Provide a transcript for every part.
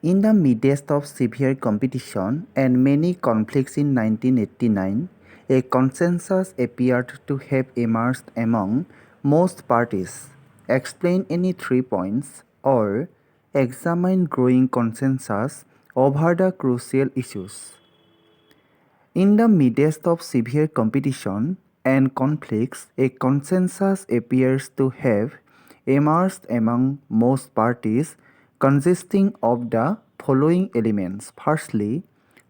In the midst of severe competition and many conflicts in 1989, a consensus appeared to have emerged among most parties. Explain any 3 points or examine growing consensus over the crucial issues. In the midst of severe competition and conflicts, a consensus appears to have emerged among most parties, consisting of the following elements. Firstly,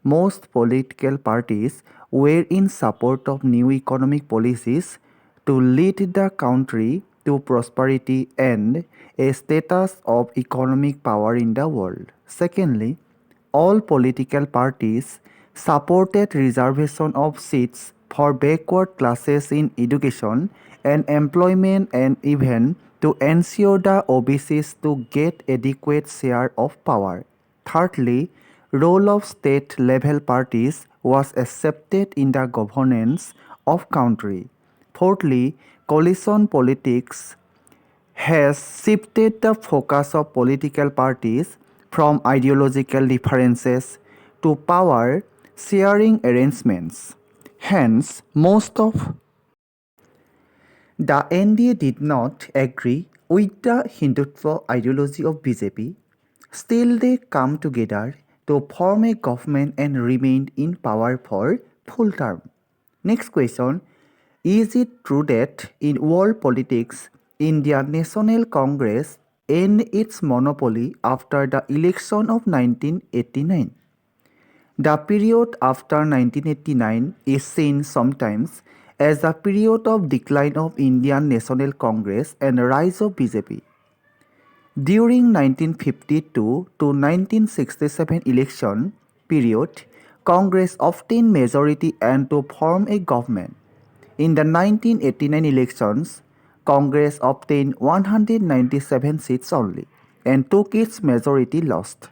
most political parties were in support of new economic policies to lead the country to prosperity and a status of economic power in the world. Secondly, all political parties supported reservation of seats for backward classes in education and employment and even to ensure the OBCs to get adequate share of power. Thirdly, role of state level parties was accepted in the governance of country. Fourthly, coalition politics has shifted the focus of political parties from ideological differences to power sharing arrangements. Hence, most of the NDA did not agree with the Hindutva ideology of BJP. Still, they come together to form a government and remained in power for full term. Next question. Is it true that in world politics, Indian National Congress ended its monopoly after the election of 1989? The period after 1989 is seen sometimes as a period of decline of Indian National Congress and rise of BJP. During 1952 to 1967 election period, Congress obtained majority and to form a government. In the 1989 elections, Congress obtained 197 seats only and took its majority lost.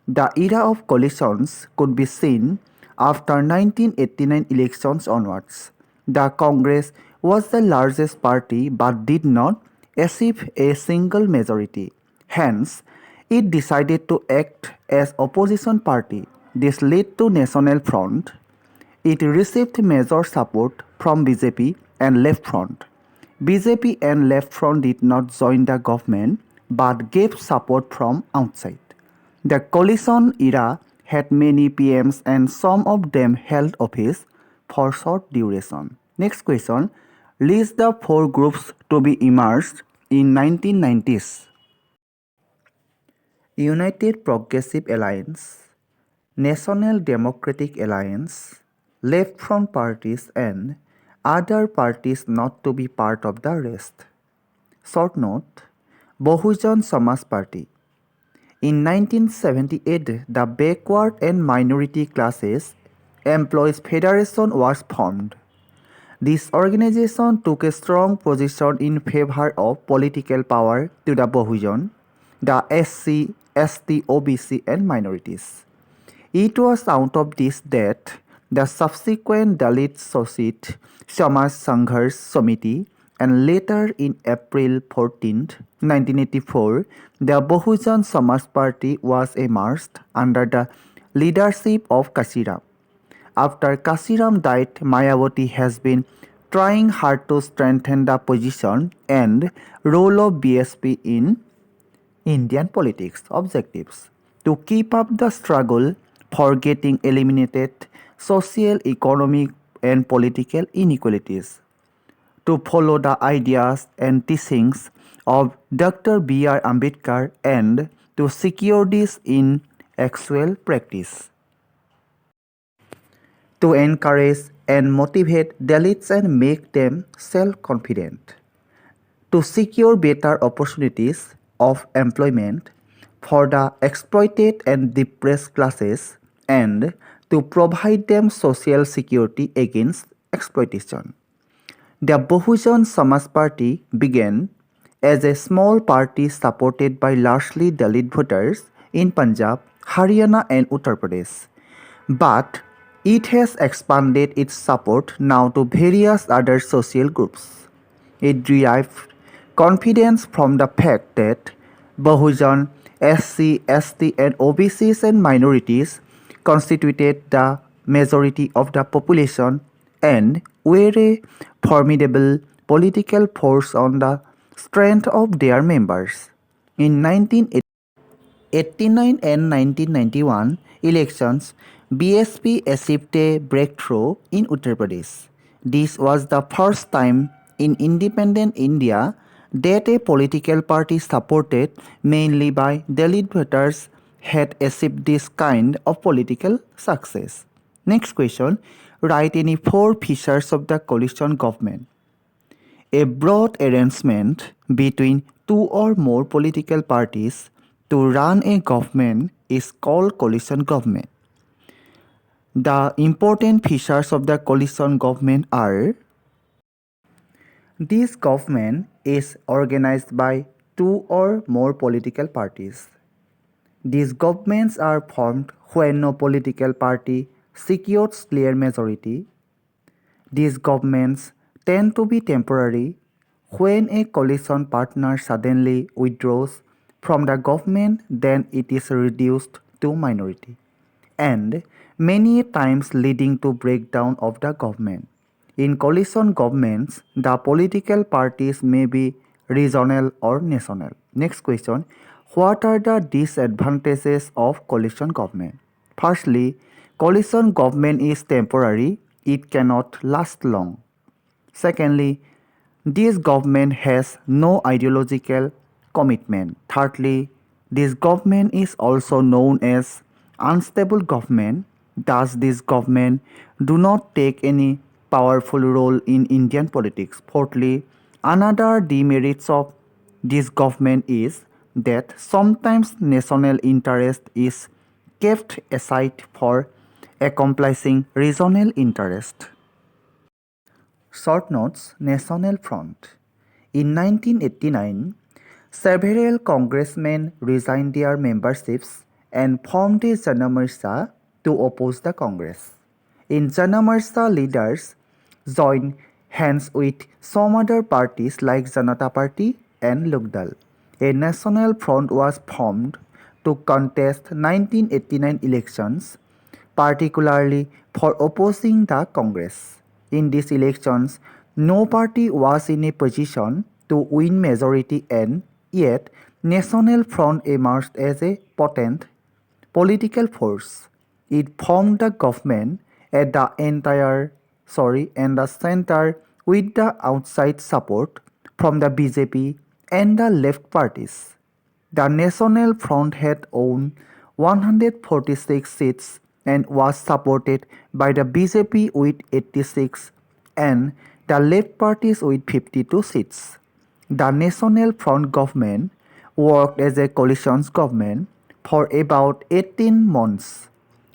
The era of coalitions could be seen after 1989 elections onwards. The Congress was the largest party but did not achieve a single majority. Hence, it decided to act as opposition party. This led to National Front. It received major support from BJP and Left Front. BJP and Left Front did not join the government but gave support from outside. The coalition era had many PMs and some of them held office for short duration. Next question. List the four groups to be emerged in 1990s. United Progressive Alliance, National Democratic Alliance, Left Front parties and other parties not to be part of the rest. Short note, Bahujan Samaj Party. In 1978, the Backward and Minority Classes Employees Federation was formed. This organization took a strong position in favor of political power to the Bahujan, the SC, ST, OBC and minorities. It was out of this that the subsequent Dalit Shosith Samaj Sangharsh Samiti and later in April 14, 1984, the Bahujan Samaj Party was emerged under the leadership of Kashiram. After Kashiram died, Mayawati has been trying hard to strengthen the position and role of BSP in Indian politics. Objectives: to keep up the struggle for getting eliminated social, economic and political inequalities, to follow the ideas and teachings of Dr. B.R. Ambedkar and to secure this in actual practice, to encourage and motivate Dalits and make them self-confident, to secure better opportunities of employment for the exploited and depressed classes and to provide them social security against exploitation. The Bahujan Samaj Party began as a small party supported by largely Dalit voters in Punjab, Haryana and Uttar Pradesh. But it has expanded its support now to various other social groups. It derived confidence from the fact that Bahujan SC, ST, and OBCs and minorities constituted the majority of the population and were a formidable political force on the strength of their members. In 1989 and 1991 elections, BSP achieved a breakthrough in Uttar Pradesh. This was the first time in independent India that a political party supported mainly by Dalit voters had achieved this kind of political success. Next question, write any four features of the coalition government. A broad arrangement between two or more political parties to run a government is called coalition government. The important features of the coalition government are: this government is organized by two or more political parties. These governments are formed when no political party secures clear majority. These governments tend to be temporary. When a coalition partner suddenly withdraws from the government, then it is reduced to minority, and many times leading to breakdown of the government. In coalition governments, the political parties may be regional or national. Next question, what are the disadvantages of coalition government? Firstly, coalition government is temporary, it cannot last long. Secondly, this government has no ideological commitment. Thirdly, this government is also known as unstable government. Thus, this government do not take any powerful role in Indian politics. Fourthly, another demerits of this government is that sometimes national interest is kept aside for accomplishing regional interest. Short notes, National Front. In 1989, several congressmen resigned their memberships and formed a Jana Morcha to oppose the Congress. In Jana Morcha, leaders joined hands with some other parties like Janata Party and Lokdal. A national front was formed to contest 1989 elections, particularly for opposing the Congress. In these elections, no party was in a position to win majority, and yet National Front emerged as a potent political force. It formed the government at the and the center with the outside support from the BJP and the left parties. The National Front had won 146 seats and was supported by the BJP with 86 and the left parties with 52 seats. The National Front government worked as a coalition government for about 18 months,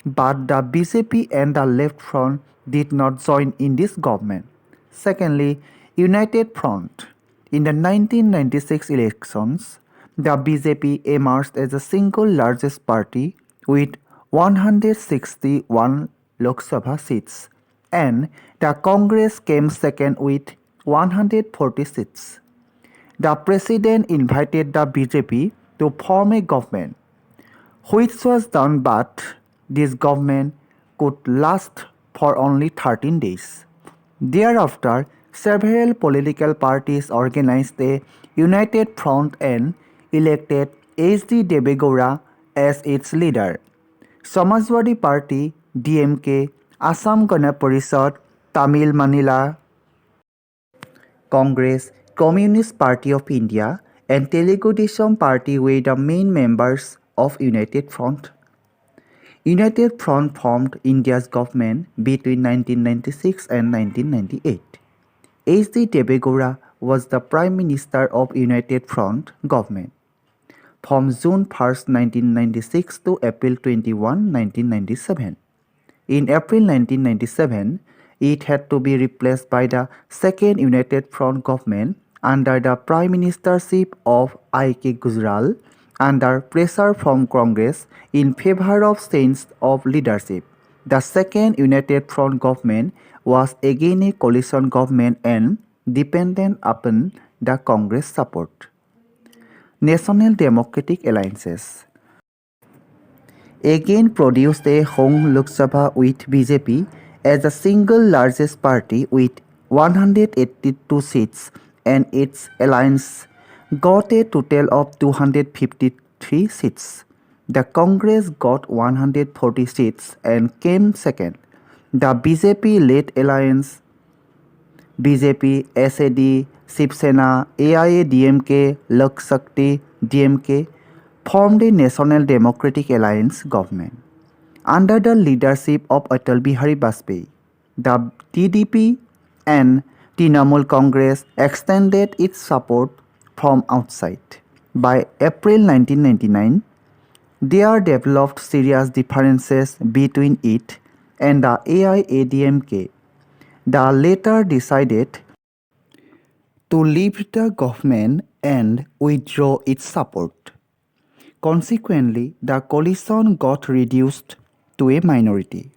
but the BJP and the left front did not join in this government. Secondly, United Front. In the 1996 elections, the BJP emerged as the single largest party with 161 Lok Sabha seats, and the Congress came second with 140 seats. The president invited the BJP to form a government, which was done, but this government could last for only 13 days. Thereafter, several political parties organized a united front and elected H.D. Devegowda as its leader. Samajwadi Party, DMK, Assam Gana Parishad, Tamil Manila Congress, Communist Party of India, and Telugu Desam Party were the main members of United Front. United Front formed India's government between 1996 and 1998. H.D. Devegowda was the Prime Minister of United Front government from June 1, 1996 to April 21, 1997. In April 1997, it had to be replaced by the second United Front government under the Prime Ministership of I.K. Gujral under pressure from Congress in favor of change of leadership. The second United Front government was again a coalition government and dependent upon the Congress support. National Democratic Alliances again produced a home Lok Sabha with BJP as the single largest party with 182 seats, and its alliance got a total of 253 seats. The Congress got 140 seats and came second. The BJP-led alliance BJP, SAD, Shiv Sena, AIADMK, Lok Shakti, DMK formed a National Democratic Alliance government. Under the leadership of Atal Bihari Vajpayee, the TDP and Trinamool Congress extended its support from outside. By April 1999, there developed serious differences between it and the AIADMK. The latter decided to leave the government and withdraw its support. Consequently, the coalition got reduced to a minority.